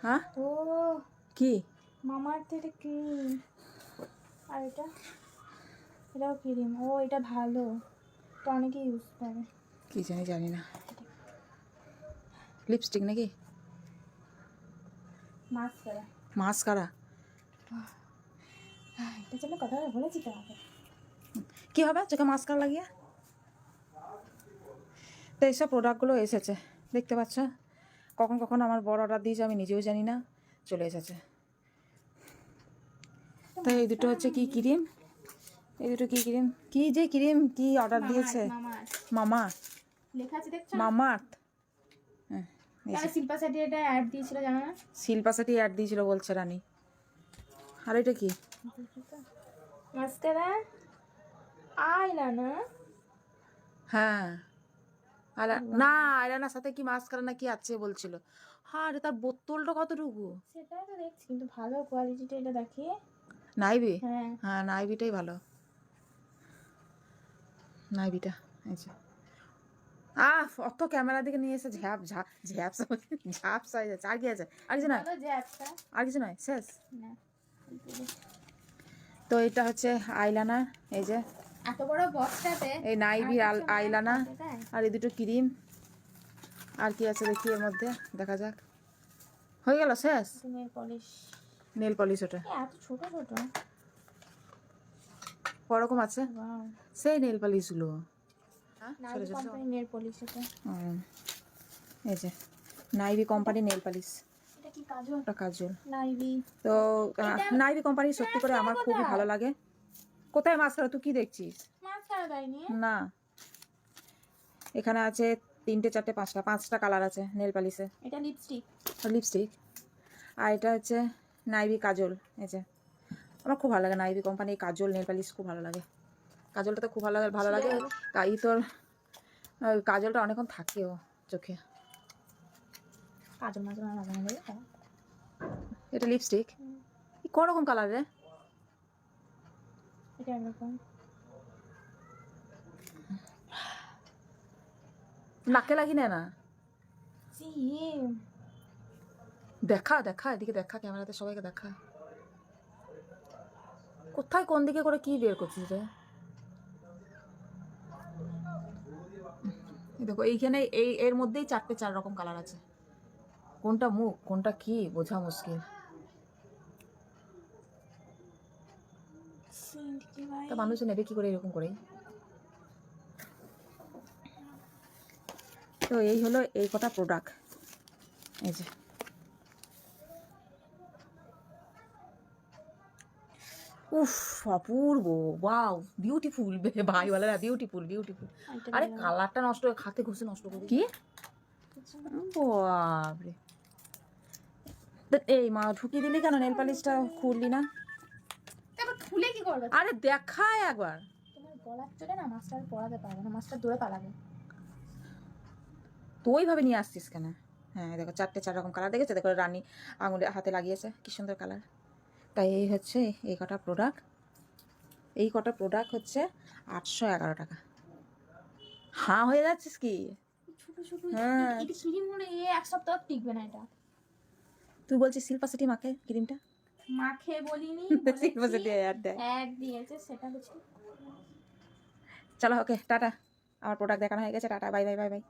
হ্যাঁ ও কি মামাআর্থের ক্রিম, আর এটাও ক্রিম। ও এটা ভালো, তো অনেকে ইউজ করে। কি জানি না। লিপস্টিক নাকি মাস্কারা? মাস্কারা। এটার জন্য কথা বলেছি তো আমাকে। কি হবে চোখে মাস্কারা লাগিয়ে? তো এইসব প্রোডাক্টগুলো এসেছে দেখতে পাচ্ছ। কখন কখন আমার বড় অর্ডার দিয়েছে আমি নিজেও জানি না, চলে এসেছে। তো এই দুটো হচ্ছে কি ক্রিম, এই দুটো কি ক্রিম, কি যে ক্রিম কি অর্ডার দিয়েছে। মামা লেখা আছে দেখছো? মামাআর্থ। হ্যাঁ শিল্পা শেট্টি এটা অ্যাড দিয়েছিল জানো না? শিল্পা শেট্টি অ্যাড দিয়েছিল বলছে রানী। আর এটা কি? Mascara, eyeliner. হ্যাঁ না আয়লানার সাথে কি মাস্কারা না কি আছে বলছিল। হ্যাঁ রে তার বোতলটা কতটুকু? সেটাই তো দেখছি, কিন্তু ভালো কোয়ালিটিটা এটা দেখি। নাইবি? হ্যাঁ হ্যাঁ নাইবিটাই ভালো, নাইবিটা। আচ্ছা অত ক্যামেরা দিকে নিয়ে এসে ঝ্যাপ ঝাপ ঝ্যাপ ঝাপ সাইজ আছে। আর কি আছে? আর কিছু নয়, ভালো যে একটা আর কিছু নয়, শেষ। না। তো এটা হচ্ছে আইলানার, এই যে এত বড় বক্সটাতে এই নাইবি আইলানা, আর এই দুটো ক্রিম। আর কি আছে দেখি এর মধ্যে, দেখা যাক। হয়ে গেল, শেষ। নেল পলিশ, নেল পলিশ ওটা এত ছোট ছোট ওরকম আছে, ওয়াও। সেই নেল পলিশগুলো। নাইকি কোম্পানি নেল পলিশ এটা। এই যে নাইবি কোম্পানি নেল পলিশ, এটা কি কাজল? ওটা কাজল। নাইবি। তো নাইবি কোম্পানি সত্যি করে আমার খুবই ভালো লাগে। কোথায় মাস্কারা? তুই কি দেখছিস? মাস্কারা দেয়নি না, এখানে আছে 3টে 4টে 5টা কালার আছে নেল পলিশে। এটা লিপস্টিক, লিপস্টিক। আর এটা হচ্ছে নাইবি কাজল। এই যে আমার খুব ভালো লাগে নাইবি কোম্পানির কাজল নেল পলিশ, খুব ভালো লাগে। কাজলটা তো খুব ভালো লাগে। তাই তোর কাজলটা অনেকক্ষণ থাকেও চোখে। কাজল মাঝে মাঝে লাগানো যায়। এটা লিপস্টিক কোন রকম কালার রে? এটা এরকম নাকে লাগি না। জি দেখা দেখা এদিকে দেখা, ক্যামেরাতে সবাইকে দেখা। কোথায় কোন দিকে করে কি বের করছিস রে? দেখো এইখানে এর মধ্যেই 4 রকম কালার আছে। কোনটা মুখ কোনটা কি বোঝা মুশকিল। তা মানুষ নেবে কি করে এরকম করেই। তো এই হলো এই কটা প্রোডাক্ট। এই যে উফ অপূর্ব, ওয়াও বিউটিফুল, ভাই বলে না বিউটিফুল বিউটিফুল। আরে কালারটা নষ্ট, হাতে ঘষে নষ্ট করে কি? বাপরে, এই মা ঢুকিয়ে দিলি কেন? নেল পালিশটা খুললি না? তারপর খুলে কি করবে? আরে দেখায় একবার। তোমার গলার চলে না মাস্টার পরাতে পারবে না, মাস্টার দূরে পালাবে। তো ওইভাবে নিয়ে আসছিস কেন? হ্যাঁ দেখো 4 রকম কালার দেখেছো, দেখো রানী আঙুলে হাতে লাগিয়েছে কি সুন্দর কালার। তাই এই হচ্ছে এই কটা প্রোডাক্ট, এই কটা প্রোডাক্ট হচ্ছে 811 টাকা। হ্যাঁ হয়ে যাচ্ছিস কি? ছোট ছোট হ্যাঁ এটা ক্রিম মনে এক সপ্তাহ টিকবে না এটা। তুই বলছিস শিল্পা শেট্টি মাকে ক্রিমটা? মাখে বলিনি, শিল্পা শেট্টি এক দিয়েছে সেটা বুঝি। চলো ওকে টাটা, আমার প্রোডাক্ট দেখানো হয়ে গেছে, tata bye bye bye bye.